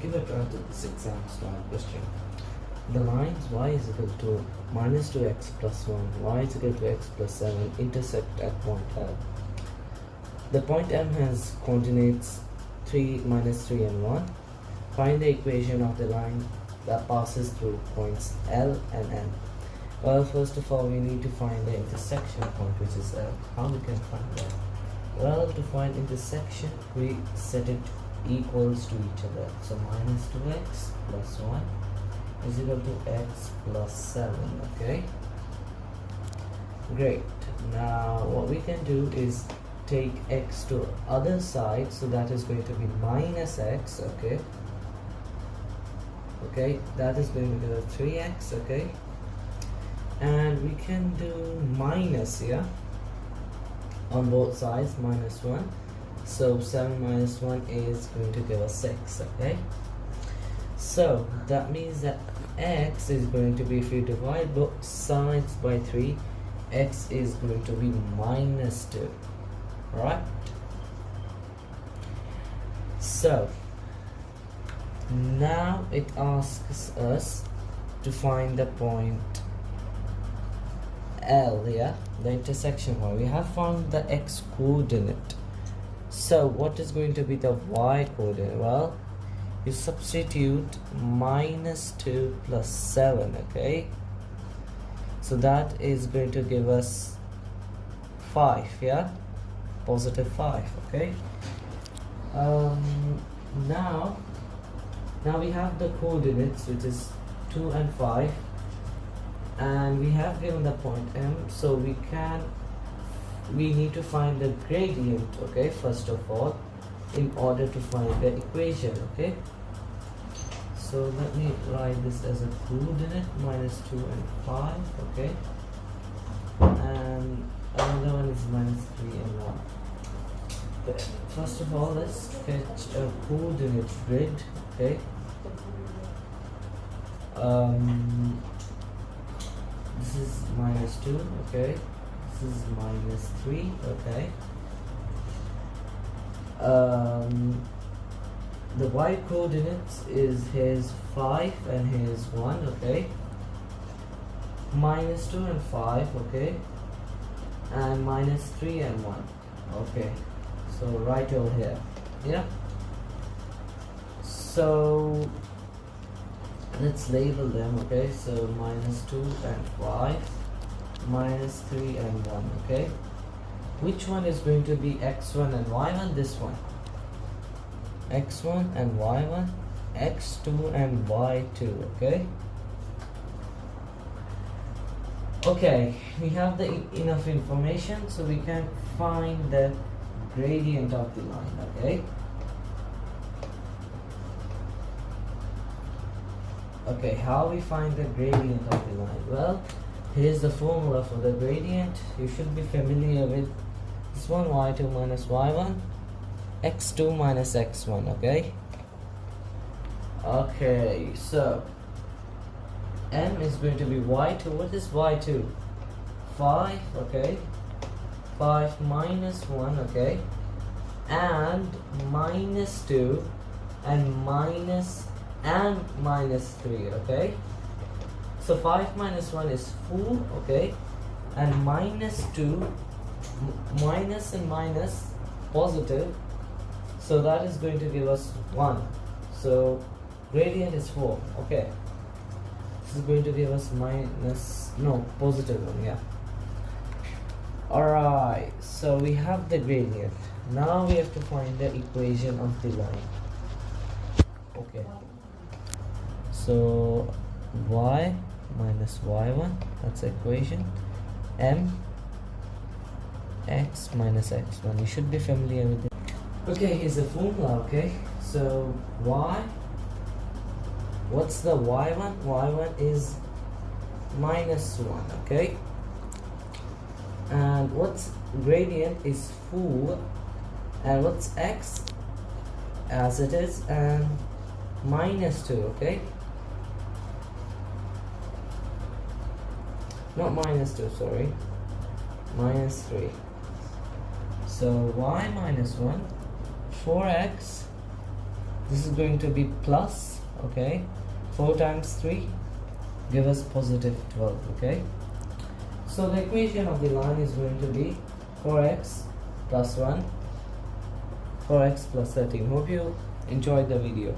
give a try to this exam style question. The lines y is equal to minus 2x plus 1, y is equal to x plus 7 intersect at point L. The point M has coordinates 3, minus 3 and 1. Find the equation of the line that passes through points L and N. Well, first of all, we need to find the intersection point, which is L. How we can find that? Well, to find intersection, we set it equals to each other. So minus 2x plus 1 is equal to x plus 7. Okay, great. Now what we can do is take x to other side, so that is going to be minus x. Okay, that is going to be 3x. Okay, and we can do minus here on both sides, minus 1. So 7 minus 1 is going to give us 6. Okay, so that means that x is going to be, if you divide both sides by 3, x is going to be minus 2. Right? So now it asks us to find the point L, yeah, the intersection point. We have found the x coordinate. So what is going to be the y coordinate? Well, you substitute minus 2 plus 7. Okay, so that is going to give us 5, yeah, positive 5. Okay, now we have the coordinates, which is 2 and 5, and we have given the point M, so we need to find the gradient. Okay, first of all, in order to find the equation. Okay, so let me write this as a coordinate, minus 2 and 5. Okay, and another one is minus 3 and 1. But first of all, let's sketch a coordinate grid. Okay, this is minus 2. Okay, this is minus 3. Okay, the y coordinates is his 5 and his 1. Okay, minus 2 and 5. Okay, and minus 3 and 1. Okay, so right over here, yeah. So let's label them. Okay, so minus 2 and 5, minus 3 and 1. Okay, which one is going to be x1 and y1? This one, x1 and y1, x2 and y2. Okay, we have the enough information, so we can find the gradient of the line. Okay, how we find the gradient of the line? Well, here's the formula for the gradient. You should be familiar with this one: y2 minus y1, x2 minus x1. Okay, so M is going to be y2. What is y2? 5. Okay, 5 minus 1. Okay, and minus 2 and minus 3. Okay, so 5 minus 1 is 4. Okay, and minus 2, minus and minus, positive, so that is going to give us 1. So gradient is 4. Okay, this is going to give us positive 1. Yeah. Alright, so we have the gradient. Now we have to find the equation of the line. Okay, so y minus y1, that's the equation. M x minus x1. You should be familiar with it. Okay, here's the formula. Okay, so y, what's the y1? Y1 is minus 1. Okay, and what's gradient is 4, and what's x as it is, and minus 2. Okay, not minus 2, sorry, minus 3. So y minus 1, 4x this is going to be plus, okay. 4 times 3 give us positive 12, okay. So the equation of the line is going to be 4x plus 1, 4x plus 13. Hope you enjoyed the video.